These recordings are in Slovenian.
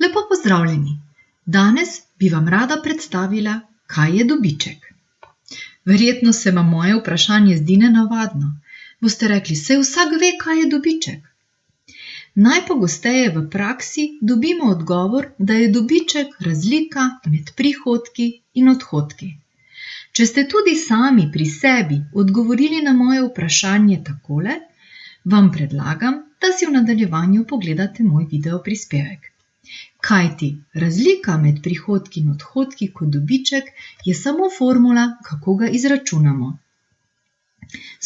Lepo pozdravljeni! Danes bi vam rada predstavila, kaj je dobiček. Verjetno se vam moje vprašanje zdi nenavadno. Boste rekli, saj vsak ve, kaj je dobiček. Najpogosteje v praksi dobimo odgovor, da je dobiček razlika med prihodki in odhodki. Če ste tudi sami pri sebi odgovorili na moje vprašanje takole, vam predlagam, da si v nadaljevanju pogledate moj video prispevek. Kajti razlika med prihodki in odhodki kot dobiček je samo formula, kako ga izračunamo.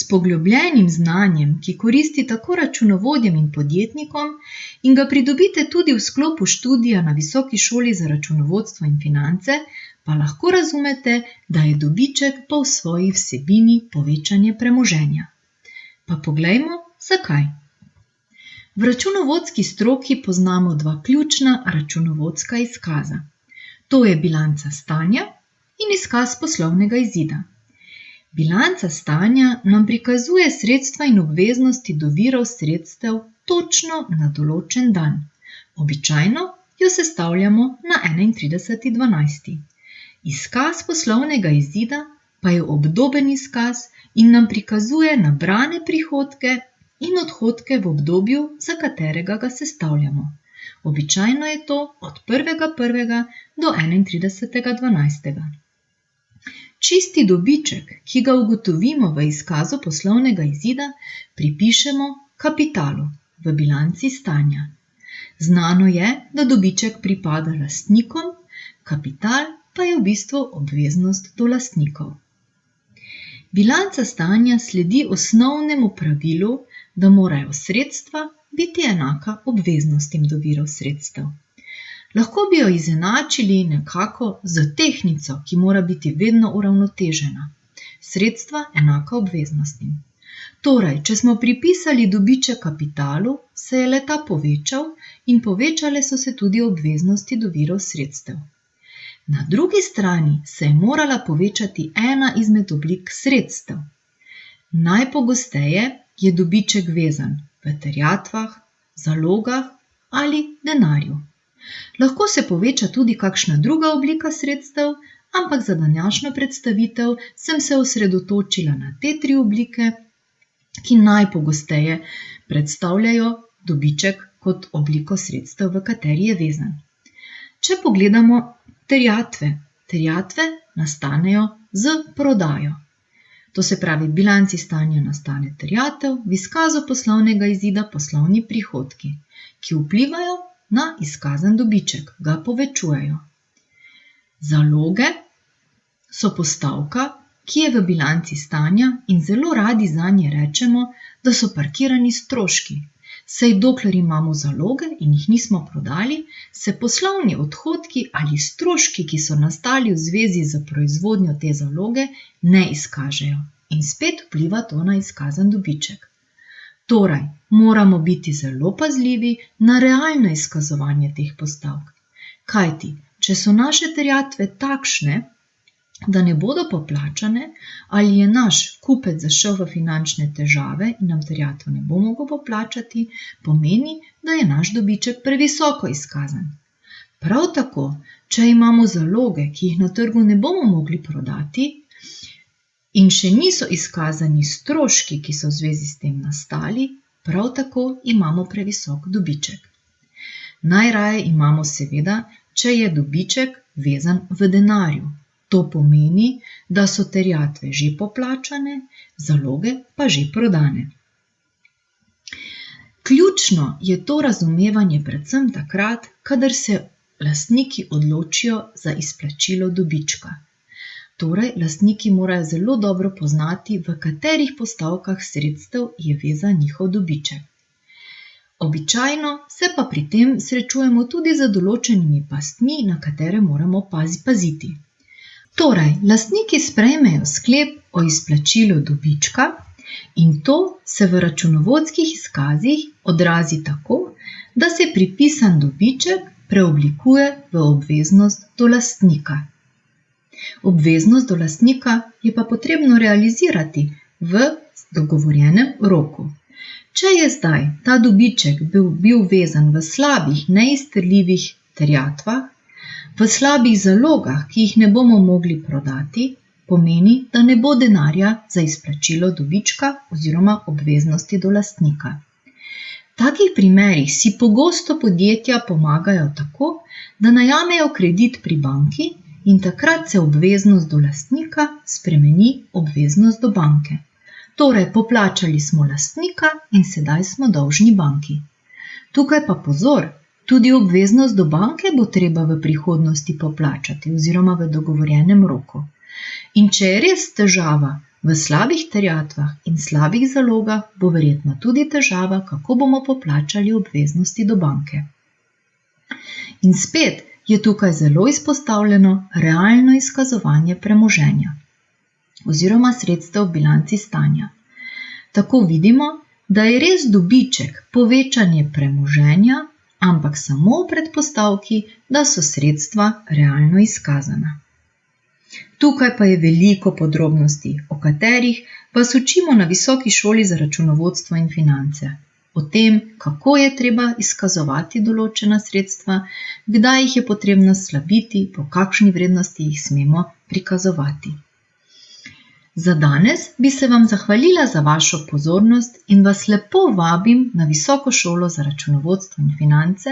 S poglobljenim znanjem, ki koristi tako računovodjem in podjetnikom in ga pridobite tudi v sklopu študija na Visoki šoli za računovodstvo in finance, pa lahko razumete, da je dobiček pa v svoji vsebini povečanje premoženja. Pa poglejmo, zakaj. V računovodski stroki poznamo dva ključna računovodska izkaza. To je bilanca stanja in izkaz poslovnega izida. Bilanca stanja nam prikazuje sredstva in obveznosti do virov sredstev točno na določen dan. Običajno jo sestavljamo na 31.12. Izkaz poslovnega izida pa je obdoben izkaz in nam prikazuje nabrane prihodke in odhodke v obdobju, za katerega ga sestavljamo. Običajno je to od 1.1. do 31.12. Čisti dobiček, ki ga ugotovimo v izkazu poslovnega izida, pripišemo kapitalu v bilanci stanja. Znano je, da dobiček pripada lastnikom, kapital pa je v bistvu obveznost do lastnikov. Bilanca stanja sledi osnovnemu pravilu, da morajo sredstva biti enaka obveznostim do virov sredstev. Lahko bi jo izenačili nekako z tehtnico, ki mora biti vedno uravnotežena. Sredstva enaka obveznostim. Torej, če smo pripisali dobiček kapitalu, se je le-ta povečal in povečale so se tudi obveznosti do virov sredstev. Na drugi strani se je morala povečati ena izmed oblik sredstev. Najpogosteje je dobiček vezan v terjatvah, zalogah ali denarju. Lahko se poveča tudi kakšna druga oblika sredstev, ampak za današnjo predstavitev sem se osredotočila na te tri oblike, ki najpogosteje predstavljajo dobiček kot obliko sredstev, v kateri je vezan. Če pogledamo terjatve. Terjatve nastanejo z prodajo. To se pravi, v bilanci stanja nastane terjatev, v izkazu poslovnega izida poslovni prihodki, ki vplivajo na izkazan dobiček, ga povečujejo. Zaloge so postavka, ki je v bilanci stanja in zelo radi zanje rečemo, da so parkirani stroški. Saj dokler imamo zaloge in jih nismo prodali, se poslovni odhodki ali stroški, ki so nastali v zvezi z proizvodnjo te zaloge, ne izkažejo in spet vpliva to na izkazan dobiček. Torej, moramo biti zelo pazljivi na realno izkazovanje teh postavk. Kajti, če so naše terjatve takšne, da ne bodo poplačane, ali je naš kupec zašel v finančne težave in nam terjatev ne bo mogel poplačati, pomeni, da je naš dobiček previsoko izkazan. Prav tako, če imamo zaloge, ki jih na trgu ne bomo mogli prodati in še niso izkazani stroški, ki so v zvezi s tem nastali, prav tako imamo previsok dobiček. Najraje imamo seveda, če je dobiček vezan v denarju. To pomeni, da so terjatve že poplačane, zaloge pa že prodane. Ključno je to razumevanje predvsem takrat, kadar se lastniki odločijo za izplačilo dobička. Torej, lastniki morajo zelo dobro poznati, v katerih postavkah sredstev je vezan njihov dobiček. Običajno se pa pri tem srečujemo tudi z določenimi pastmi, na katere moramo paziti. Torej, lastniki sprejmejo sklep o izplačilu dobička in to se v računovodskih izkazih odrazi tako, da se pripisan dobiček preoblikuje v obveznost do lastnika. Obveznost do lastnika je pa potrebno realizirati v dogovorjenem roku. Če je zdaj ta dobiček bil vezan v slabih, neizterljivih terjatvah, v slabih zalogah, ki jih ne bomo mogli prodati, pomeni, da ne bo denarja za izplačilo dobička oziroma obveznosti do lastnika. V takih primerih si pogosto podjetja pomagajo tako, da najamejo kredit pri banki in takrat se obveznost do lastnika spremeni obveznost do banke. Torej, poplačali smo lastnika in sedaj smo dolžni banki. Tukaj pa pozor, tudi obveznost do banke bo treba v prihodnosti poplačati oziroma v dogovorjenem roku. In če je res težava v slabih terjatvah in slabih zalogah, bo verjetno tudi težava, kako bomo poplačali obveznosti do banke. In spet je tukaj zelo izpostavljeno realno izkazovanje premoženja oziroma sredstev v bilanci stanja. Tako vidimo, da je res dobiček povečanje premoženja, ampak samo v predpostavki, da so sredstva realno izkazana. Tukaj pa je veliko podrobnosti, o katerih vas učimo na Visoki šoli za računovodstvo in finance. O tem, kako je treba izkazovati določena sredstva, kdaj jih je potrebno slabiti, po kakšni vrednosti jih smemo prikazovati. Za danes bi se vam zahvalila za vašo pozornost in vas lepo vabim na Visoko šolo za računovodstvo in finance,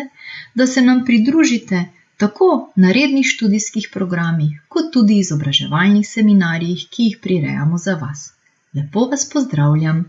da se nam pridružite tako na rednih študijskih programih, kot tudi izobraževalnih seminarjih, ki jih prirejamo za vas. Lepo vas pozdravljam!